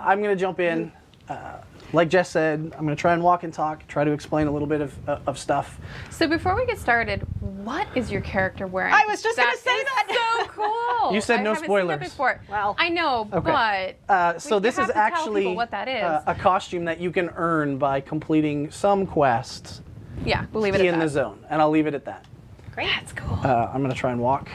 I'm going to jump in. Like Jess said, I'm going to try and walk and talk, try to explain a little bit of stuff. So before we get started, what is your character wearing? I was just going to say that. So cool. You said no spoilers. Seen that before. Well, I know, Okay. but So this is actually what that is. a costume that you can earn by completing some quests Yeah, we'll leave it in at the that. zone, and I'll leave it at that. great. That's cool. I'm going to try and walk.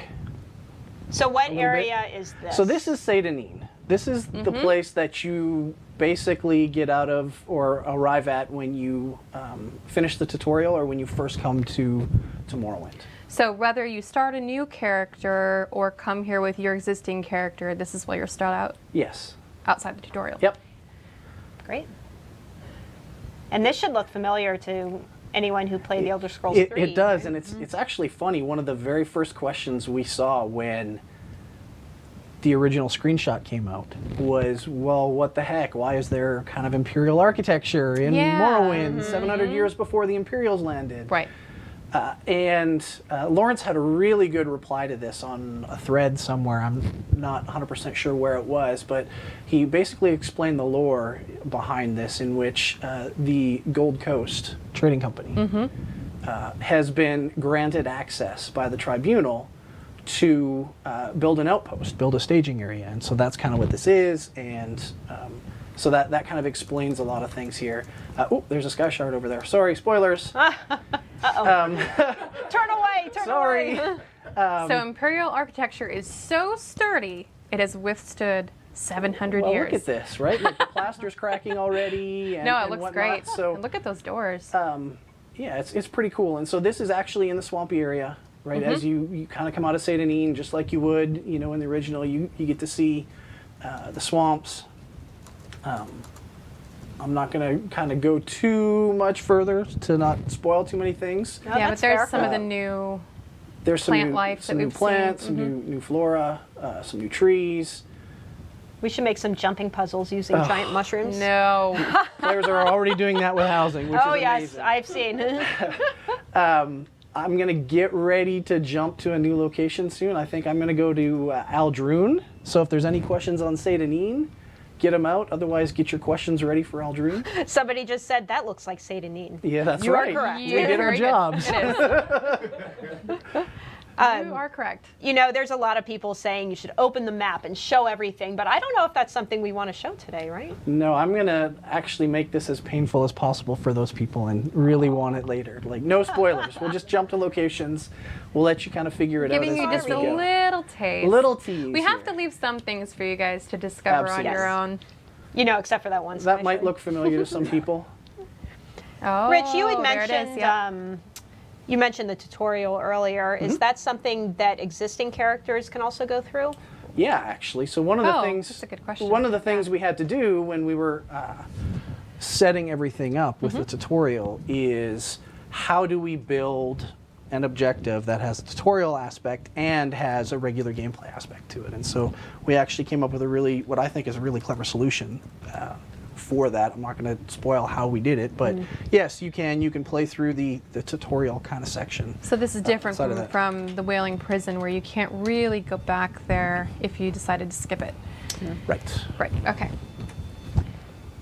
So what little area is this? So this is Satanin. This is the place that you basically get out of or arrive at when you finish the tutorial or when you first come to Morrowind. So whether you start a new character or come here with your existing character, this is where you'll start out Yes. outside the tutorial. Yep. Great. And this should look familiar to anyone who played The Elder Scrolls 3. It does, and it's actually funny. One of the very first questions we saw when the original screenshot came out was, well, what the heck? Why is there kind of Imperial architecture in Morrowind 700 years before the Imperials landed? Right. And Lawrence had a really good reply to this on a thread somewhere. I'm not 100% sure where it was, but he basically explained the lore behind this, in which the Gold Coast Trading Company has been granted access by the Tribunal to build an outpost, build a staging area. And so that's kind of what this is. And so that kind of explains a lot of things here. Oh, there's a sky shard over there. Sorry, spoilers. Turn away, turn Sorry. away. So Imperial architecture is so sturdy, it has withstood 700 Well, years. look at this, right? Like the plaster's cracking already. And, No, it and looks whatnot. great. So And look at those doors. yeah, it's pretty cool. And so this is actually in the swampy area, right? As you kind of come out of Satanin, just like you would, you know, in the original, you get to see the swamps. I'm not going to kind of go too much further to not spoil too many things. No, yeah, but that's there's fair. some of the new There's some plant new, life some that new we've plants, seen. some new flora, some new trees. We should make some jumping puzzles using giant mushrooms. No. Players are already doing that with housing, which Oh, is yes, amazing. I've seen. I'm going to get ready to jump to a new location soon. I think I'm going to go to Aldrune. So if there's any questions on Satanin, get them out. Otherwise, get your questions ready for Aldrune. Somebody just said that looks like Satanin. Yeah, that's You are right. correct. We did our Very good. jobs. It is. You are correct. You know, there's a lot of people saying you should open the map and show everything, but I don't know if that's something we want to show today, right? No, I'm going to actually make this as painful as possible for those people and really want it later. Like, no spoilers. We'll just jump to locations. We'll let you kind of figure it out. Giving you as just we a go. little taste. Little tease. We have here. to leave some things for you guys to discover on Absolutely. your own. You know, except for that one. That might look familiar to some people. Oh, Rich, you had there it is, mentioned yep. you mentioned the tutorial earlier. Is that something that existing characters can also go through? Yeah, actually. So one of the Oh, things, that's a good question. one of the things we had to do when we were setting everything up with the tutorial is how do we build an objective that has a tutorial aspect and has a regular gameplay aspect to it. And so we actually came up with a really, what I think is a really clever solution for that. I'm not going to spoil how we did it, but yes, you can play through the tutorial kind of section. So this is different outside of that. from the Wailing Prison, where you can't really go back there if you decided to skip it. Right. Right. Okay.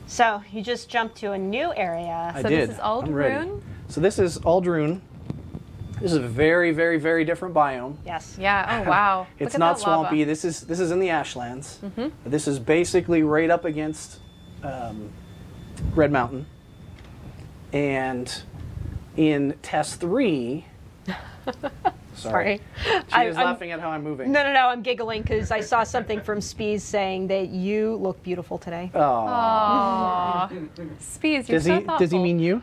So you just jumped to a new area. I So did. this is I'm ready. Aldrune? So this is Aldrune. This is a very, very, very different biome. Yes. Yeah. Oh wow. It's Look at not that lava. swampy. This is in the Ashlands. This is basically right up against Red Mountain. And in Test 3, Sorry. She is laughing at how I'm moving. No, I'm giggling because I saw something from Spees saying that you look beautiful today. Oh. Aw. Spees, you're so thoughtful. Does he mean you?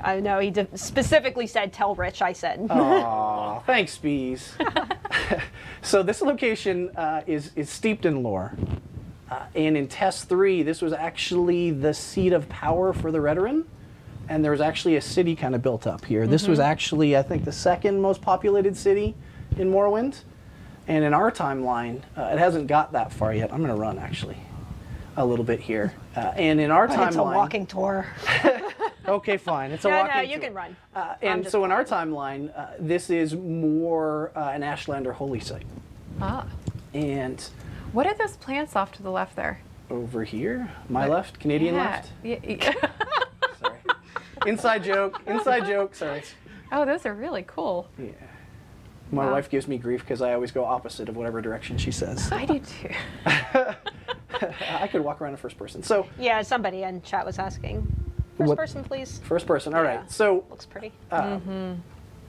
I know he specifically said, "Tell Rich," I said. Aw, thanks, Bees. So this location is steeped in lore. And in Test 3, this was actually the seat of power for the Redoran. And there was actually a city kind of built up here. This was actually, I think, the second most populated city in Morrowind. And in our timeline, it hasn't got that far yet. I'm going to run, actually, a little bit here. And in our timeline... It's a walking tour. Okay, fine. It's a No, walking you tour. can run. And so in our timeline, this is more an Ashlander holy site. Ah. And What are those plants off to the left there? over here. My left, Canadian left. Yeah. Sorry. Inside joke. Inside joke. Sorry. Oh, those are really cool. Yeah. My Wow. wife gives me grief because I always go opposite of whatever direction she says. I do too. I could walk around in first person. So Yeah, somebody in chat was asking. First What- person, please. first person. All Yeah. right. So Looks pretty.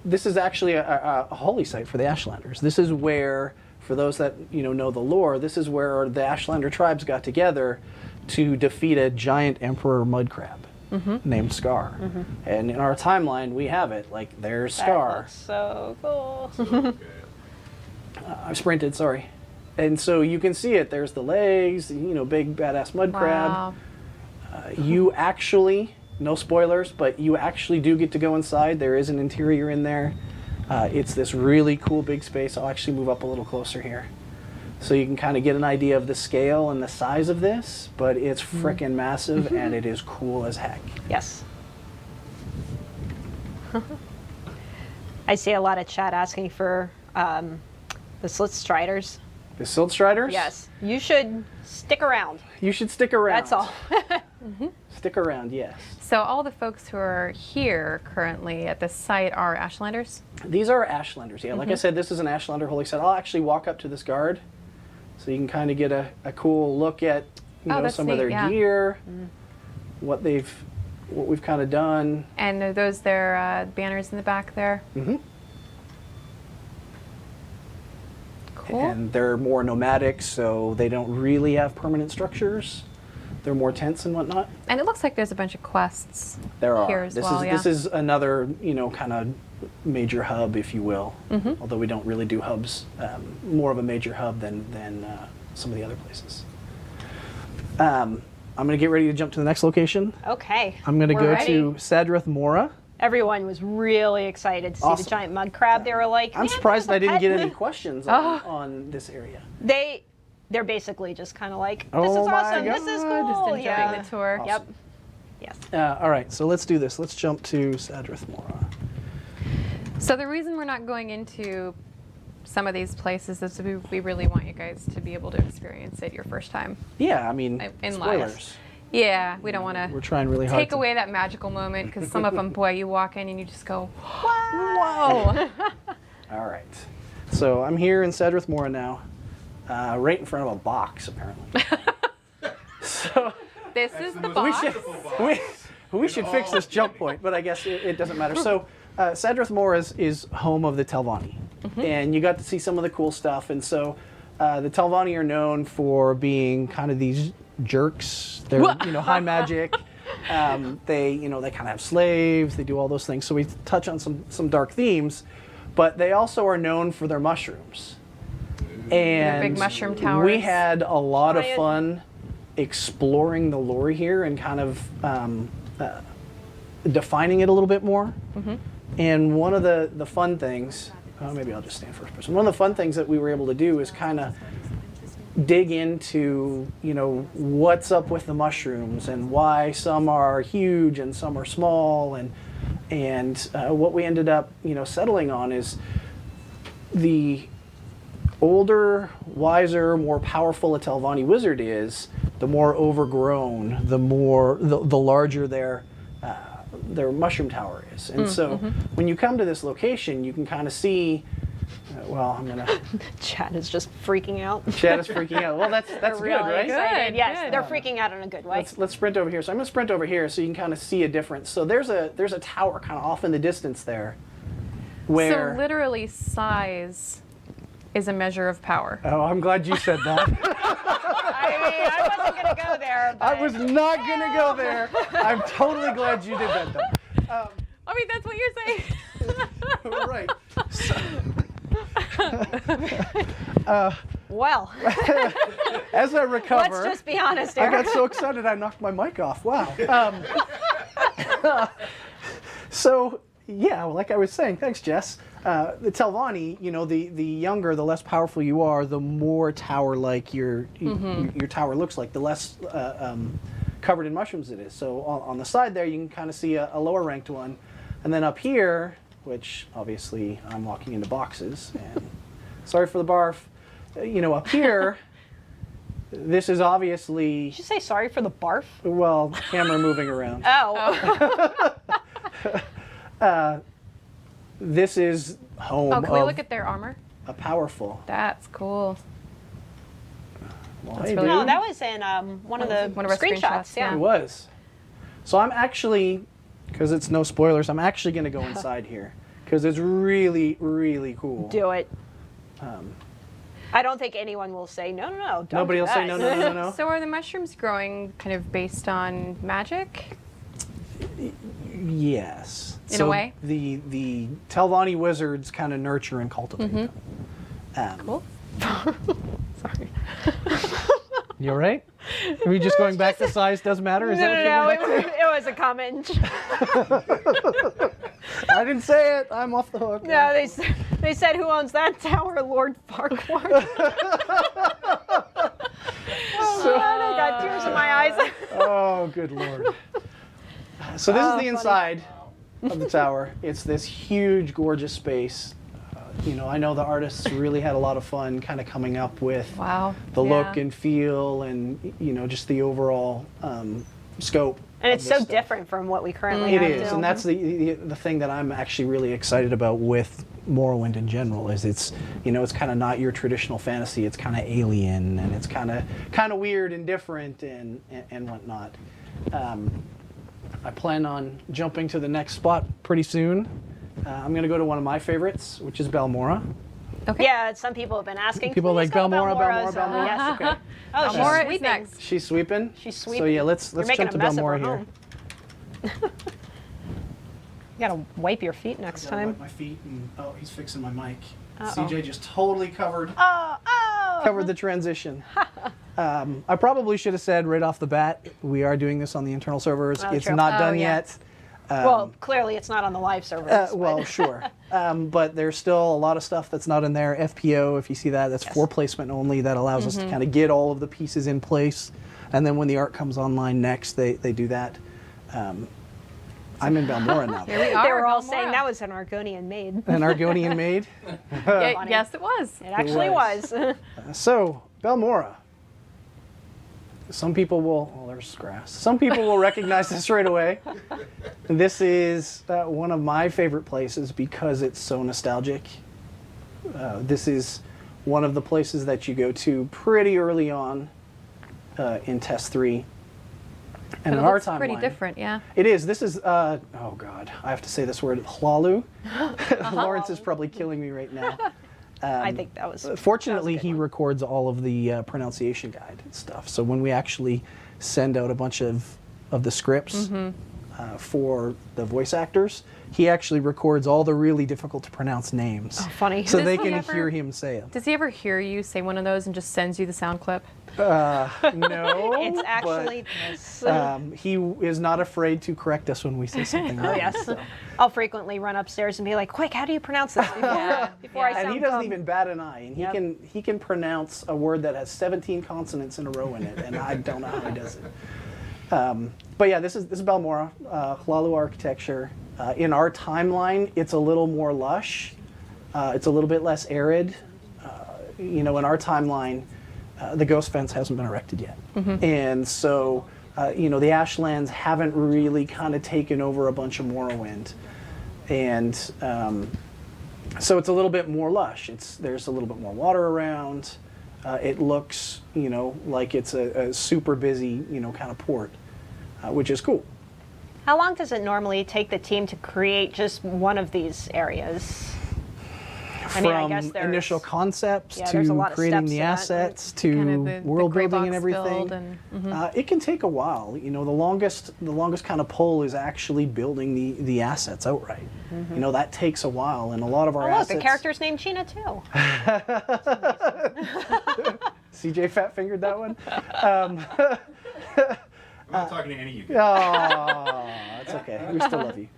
this is actually a holy site for the Ashlanders. This is where, for those that know the lore, this is where the Ashlander tribes got together to defeat a giant emperor mud crab named Scar. And in our timeline, we have it. Like, there's That Scar. looks so cool. I sprinted, sorry. And so you can see it. There's the legs, big badass mud crab. Wow. You actually, no spoilers, but you actually do get to go inside. There is an interior in there. It's this really cool big space. I'll actually move up a little closer here. So you can kind of get an idea of the scale and the size of this, but it's frickin' massive and it is cool as heck. Yes. I see a lot of chat asking for the Slit Striders. The Silt Striders? Yes. You should stick around. You should stick around. That's all. Stick around, yes. So all the folks who are here currently at the site are Ashlanders? These are Ashlanders, yeah. Like I said, this is an Ashlander holy site. I'll actually walk up to this guard so you can kind of get a cool look at that's some of their neat, yeah. gear, what we've kind of done. And are those their banners in the back there? Mhm. Cool. And they're more nomadic, so they don't really have permanent structures. They're more tents and whatnot. And it looks like there's a bunch of quests There are. here as This well, is yeah. this is another kind of major hub, if you will. Although we don't really do hubs, more of a major hub than some of the other places. I'm going to get ready to jump to the next location. Okay. I'm going to We're go ready. to Sadrith Mora. Everyone was really excited to see Awesome. the giant mud crab. They were like, I'm "Man, surprised I there's a didn't get pet." any questions Oh. on this area. They're basically just kind of like, this Oh is my awesome. This is God. cool. Just enjoying Yeah. the tour. Awesome. Yep. Yes. All right, so let's do this. Let's jump to Sadrith Mora. So the reason we're not going into some of these places is we really want you guys to be able to experience it your first time. Yeah, I mean, In spoilers. life. Yeah, we don't want We're to trying really hard take to away that magical moment because some of them, boy, you walk in and you just go, Whoa! All right. So I'm here in Sadrith Mora now, right in front of a box, apparently. So this is the we box. should we should fix this jump point, but I guess it doesn't matter. So Sadrith Mora is home of the Telvanni, and you got to see some of the cool stuff. And so the Telvanni are known for being kind of these jerks. They're high magic. They kind of have slaves. They do all those things. So we touch on some dark themes, but they also are known for their mushrooms. And big mushroom towers. we had a lot of Giant- fun exploring the lore here and kind of defining it a little bit more. And one of the fun things, maybe I'll just stand first person. One of the fun things that we were able to do is kind of dig into, what's up with the mushrooms and why some are huge and some are small, and what we ended up, settling on is the older, wiser, more powerful a Telvanni wizard is, the more overgrown, the larger their mushroom tower is. And so when you come to this location, you can kind of see, I'm going to... Chad is just freaking out. Chad is freaking out. Well, that's good, Really right? excited. Good, Yes, good. they're freaking out in a good way. Let's sprint over here. So I'm going to sprint over here so you can kind of see a difference. So there's a tower kind of off in the distance there where... So literally size is a measure of power. Oh, I'm glad you said that. I wasn't going to go there. But I was not going to go there. I'm totally glad you did that, though. I mean, that's what you're saying. Right. well, As I recover... let's just be honest I here. got so excited I knocked my mic off. Wow. So, yeah, like I was saying, thanks, Jess. The Telvanni, the younger, the less powerful you are, the more tower-like your tower looks like, the less covered in mushrooms it is. So on the side there, you can kind of see a lower ranked one. And then up here, which obviously I'm walking into boxes, and sorry for the barf, up here, This is obviously, Did you say sorry for the barf? well, camera moving around. Oh. This is home Oh, can we of look at their armor? a powerful. That's cool. Well, That's hey, really dude, No, that was in one of the One of our screenshots, Yeah. it was. So I'm actually, because it's no spoilers, I'm actually going to go inside here because it's really, really cool. Do it. I don't think anyone will say no. Don't Nobody do will say that." no. So are the mushrooms growing kind of based on magic? Yes. In a way? The Telvanni wizards kind of nurture and cultivate them. Cool. Sorry. You all right? Are we just going back to size doesn't matter? Is that what you're going back It was a comment. to? I didn't say it. I'm off the hook. No, they said who owns that tower, Lord Farquhar. God, I got tears in my eyes. Oh, good lord. So this is the inside of the tower. It's this huge, gorgeous space. I know the artists really had a lot of fun kind of coming up with Wow. the look Yeah. and feel and, just the overall scope. And of it's this so stuff. different from what we currently It have. is, too. and that's the thing that I'm actually really excited about with Morrowind in general. Is it's kind of not your traditional fantasy. It's kind of alien, and it's kind of weird and different and whatnot. I plan on jumping to the next spot pretty soon. I'm going to go to one of my favorites, which is Balmora. Okay. Yeah, some people have been asking. People are "Please like go Balmora, Balmora," Balmora, so Balmora. yes. Okay. Oh, she's Balmora is sweeping. next. She's sweeping. She's So sweeping. yeah, let's You're making jump a to mess of Balmora her here. home. You gotta wipe your feet next Gotta time. wipe my feet and he's fixing my mic. Uh-oh. CJ just totally covered Oh. the transition. I probably should have said right off the bat, we are doing this on the internal servers. Oh, It's true. not Oh, done yeah. yet. Well, clearly it's not on the live servers. Well, sure. But there's still a lot of stuff that's not in there. FPO, if you see that, that's for placement only. That allows us to kind of get all of the pieces in place. And then when the art comes online next, they do that. I'm in Balmora now. Here we They are. were all Balmora. saying that was an Argonian maid. An Argonian maid. Yeah, yes, it was. It actually was. was. So, Balmora. Some people will, there's grass. Some people will recognize this right away. This is one of my favorite places because it's so nostalgic. This is one of the places that you go to pretty early on in Test 3. And But in it our looks timeline, pretty different, yeah. it is. This is, oh God, I have to say this word, Hlalu. Lawrence is probably killing me right now. I think that was. Fortunately, that was a good he one. records all of the pronunciation guide and stuff. So when we actually send out a bunch of the scripts for the voice actors, he actually records all the really difficult to pronounce names. Oh, funny. So Does they he can ever- hear him say them. Does he ever hear you say one of those and just sends you the sound clip? No. It's actually this. He is not afraid to correct us when we say something wrong. Oh yes. I'll frequently run upstairs and be like, "Quick, how do you pronounce this?" Before I And sound he doesn't dumb. even bat an eye, and Yep. he can pronounce a word that has 17 consonants in a row in it, and I don't know how he does it. But yeah, this is Balmora, Hlalu architecture. In our timeline, it's a little more lush. It's a little bit less arid. In our timeline, the ghost fence hasn't been erected yet, and so the Ashlands haven't really kind of taken over a bunch of Morrowind, and so it's a little bit more lush. There's a little bit more water around. It looks, like it's a super busy, kind of port, which is cool. How long does it normally take the team to create just one of these areas? I mean, I From guess there's initial concepts yeah, there's a to lot of creating steps the to that. assets Kind of to the world gray building and box everything. build and, It can take a while. The longest kind of pull is actually building the assets outright. That takes a while, and a lot of our Oh, look, assets. the character's named Gina too. CJ fat fingered that one. I'm not talking to any of you guys. Oh, that's okay. We still love you.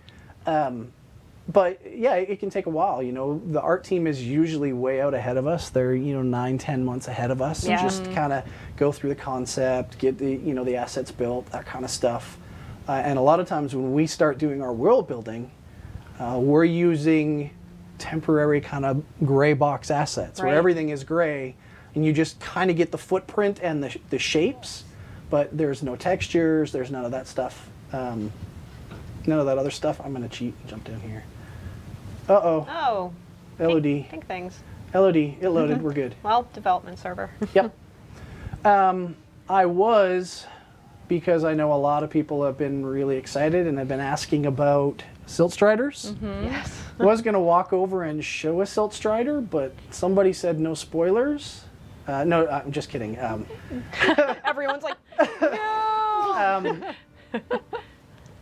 But yeah, it can take a while. The art team is usually way out ahead of us. They're 9-10 months ahead of us. Yeah. And just kind of go through the concept, get the assets built, that kind of stuff. And a lot of times when we start doing our world building, we're using temporary kind of gray box assets where Right. everything is gray. and you just kind of get the footprint and the shapes, but there's no textures, there's none of that stuff, none of that other stuff. I'm going to cheat and jump down here. Uh-oh. Oh. LOD. Pink things. LOD, it loaded, we're good. Well, development server. Yep. I was, because I know a lot of people have been really excited and have been asking about Silt Striders. Yes. I was going to walk over and show a Silt Strider, but somebody said no spoilers. No, I'm just kidding. Everyone's like, no.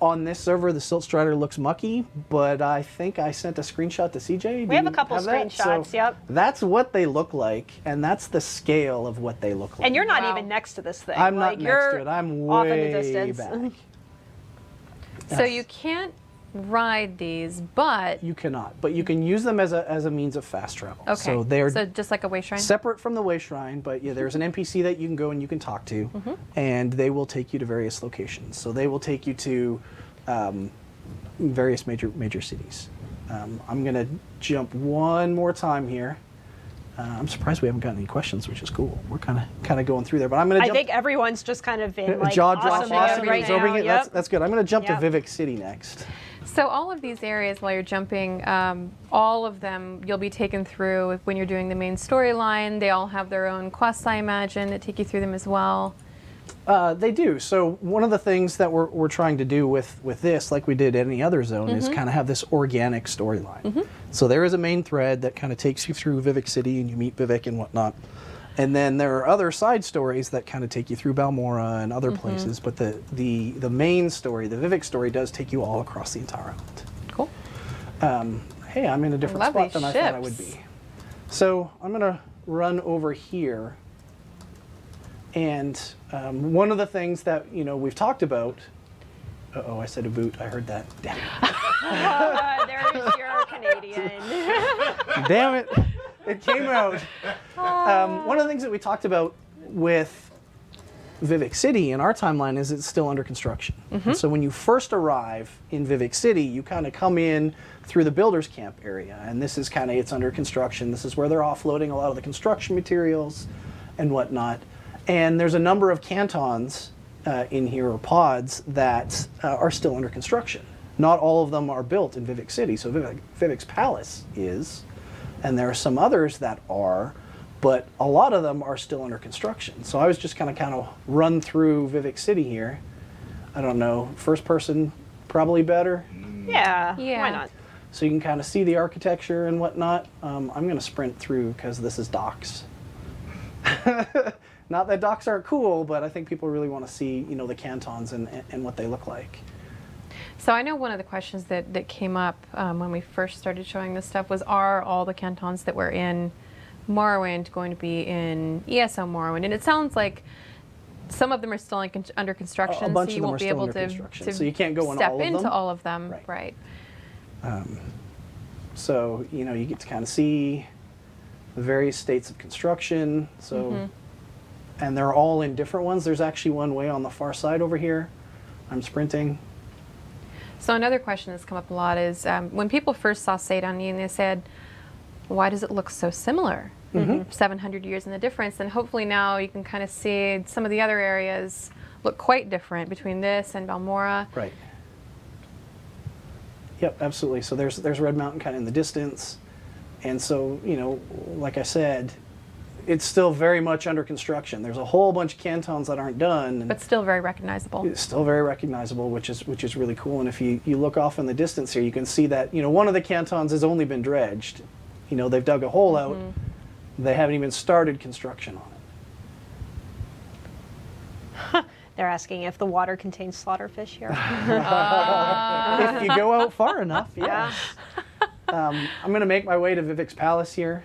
On this server, the Silt Strider looks mucky, but I think I sent a screenshot to CJ. We have a couple screenshots, yep. That's what they look like, and that's the scale of what they look like. And you're not Wow. even next to this thing. I'm like, not next to it. I'm way off in the distance. back. So Yes. you can't ride these, but You cannot, but you can use them as a means of fast travel. okay. So they're just like a way shrine. separate from the way shrine, but yeah, there's an NPC that you can go and you can talk to, and they will take you to various locations. So they will take you to various major cities. I'm gonna jump one more time here. I'm surprised we haven't gotten any questions, which is cool. We're kind of going through there, but I'm gonna I jump. think everyone's just kind of in like jaw drop, awesome awesome, mode right absorbing now. it. Yep. That's good. I'm gonna jump Yep. to Vivek City next. So all of these areas, while you're jumping, all of them you'll be taken through when you're doing the main storyline. They all have their own quests, I imagine, that take you through them as well. They do. So one of the things that we're trying to do with this, like we did any other zone, is kind of have this organic storyline. So there is a main thread that kind of takes you through Vivek City, and you meet Vivek and whatnot. And then there are other side stories that kind of take you through Balmora and other places. But the main story, the Vivek story, does take you all across the entire island. Cool. Hey, I'm in a different love spot these than I thought I would ships. be. So I'm going to run over here. And one of the things that we've talked about. Uh-oh, I said a boot. I heard that. Damn it. There's your Canadian. Damn it. It came out. One of the things that we talked about with Vivek City in our timeline is it's still under construction. And so when you first arrive in Vivek City, you kind of come in through the builder's camp area. And this is it's under construction. This is where they're offloading a lot of the construction materials and whatnot. And there's a number of cantons in here, or pods, that are still under construction. Not all of them are built in Vivek City. So Vivek's Palace is, and there are some others that are, but a lot of them are still under construction. So I was just kind of run through Vivek City here. I don't know, first person probably better. Yeah. Yeah. Why not? So you can kind of see the architecture and whatnot. I'm going to sprint through because this is docks. Not that docks aren't cool, but I think people really want to see, the cantons and what they look like. So I know one of the questions that came up when we first started showing this stuff was, are all the cantons that were in Morrowind going to be in ESO Morrowind? And it sounds like some of them are still under construction, A bunch so of you them won't are be still able under to construction, so you can't go in step all of into them. all of them. Right. Right. So, you get to kind of see the various states of construction. So, and they're all in different ones. There's actually one way on the far side over here. I'm sprinting. So another question that's come up a lot is when people first saw Satan, they said, why does it look so similar? 700 years in the difference. And hopefully now you can kind of see some of the other areas look quite different between this and Balmora. Right. Yep, absolutely. So there's Red Mountain kind of in the distance. And so, like I said, it's still very much under construction. There's a whole bunch of cantons that aren't done. And But still very recognizable. it's still very recognizable, which is really cool. And if you look off in the distance here, you can see that, one of the cantons has only been dredged. They've dug a hole out. They haven't even started construction on it. They're asking if the water contains slaughterfish here. If you go out far enough, yes. I'm going to make my way to Vivek's Palace here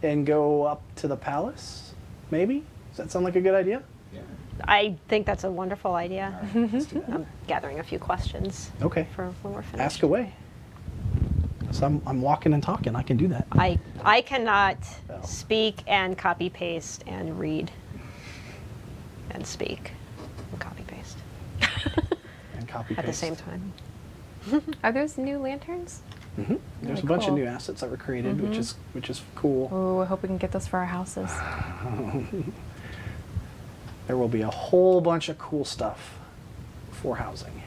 and go up to the palace, maybe? Does that sound like a good idea? Yeah. I think that's a wonderful idea. All right, let's do that. I'm gathering a few questions Okay. for when we're finished. Ask away. So I'm walking and talking. I can do that. I cannot Oh. speak and copy paste and read and speak and copy paste And copy at the paste. same time. Are those new lanterns? There's Really a bunch of cool. new assets that were created, which is cool. Oh, I hope we can get those for our houses. There will be a whole bunch of cool stuff for housing.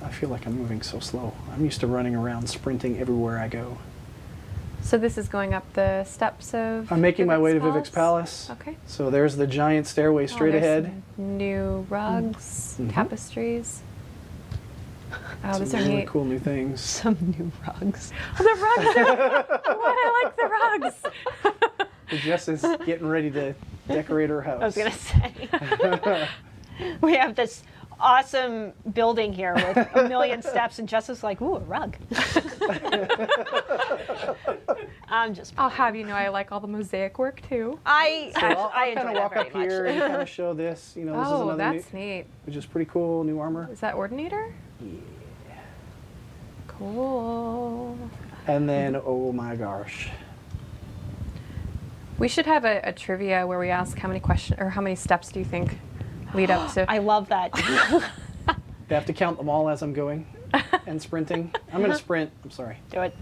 I feel like I'm moving so slow. I'm used to running around, sprinting everywhere I go. So this is going up the steps of. I'm making my way to Vivek's Vivek's Palace. Okay. So there's the giant stairway straight there's ahead. some new rugs, tapestries. Oh, Some these are really neat. cool new things. Some new rugs. Oh, the rugs! What? I like the rugs. Jess is getting ready to decorate her house. I was going to say. We have this awesome building here with a million steps, and Jess is like, ooh, a rug. I'm just. I'll have you know I like all the mosaic work too. I I'll enjoy kind of that walk very up here and kind of show this. You know, this is Oh, another that's new, neat. which is pretty cool. New armor. Is that Ordinator? Yeah. Cool. And then, oh my gosh, We should have a trivia where we ask how many steps do you think lead up to? I love that. they have to count them all as I'm going and sprinting. I'm gonna sprint. I'm sorry. Do it.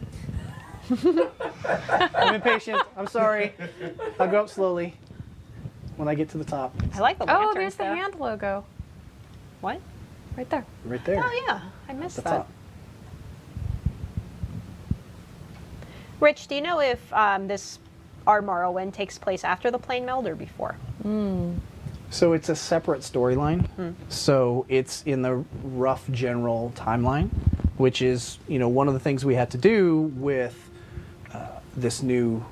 I'm impatient. I'm sorry. I'll go up slowly when I get to the top. I like the lanterns. Oh, there's the though. hand logo What? right there. Right there. Oh yeah, I missed At that. the top. Rich, do you know if this our Morrowind takes place after the plane meld or before? So it's a separate storyline. So it's in the rough general timeline, which is, you know, one of the things we had to do with this new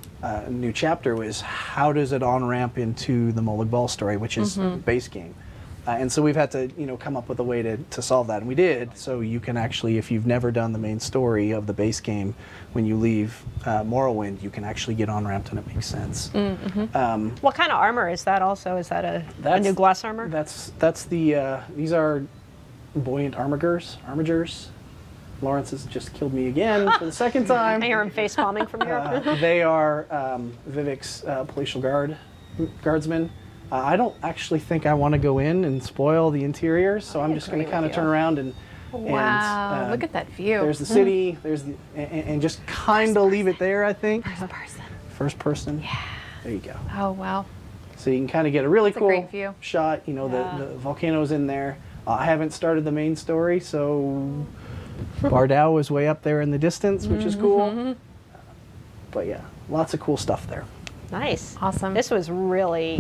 chapter was how does it on ramp into the Molag Bal story, which is the base game. And so we've had to, you know, come up with a way to solve that, and we did. So you can actually, if you've never done the main story of the base game, when you leave Morrowind, you can actually get on ramped, and it makes sense. What kind of armor is that? Also, is that a That's- new gloss armor? That's the these are buoyant armigers. Lawrence has just killed me again for the second time. I hear him face palming from here. They are Vivek's palatial guardsmen. I don't actually think I want to go in and spoil the interiors, so I'm just going to agree kind of with turn you. around and Wow, look at that view. there's the city. There's the and just kind of leave it there. I think First person. first person. Yeah. There you go. Oh wow. So you can kind of get a really That's a cool great view. shot. You know, Yeah. the volcano's in there. I haven't started the main story, so Bardau is way up there in the distance, which is cool. But yeah, lots of cool stuff there. Nice. Awesome. This was really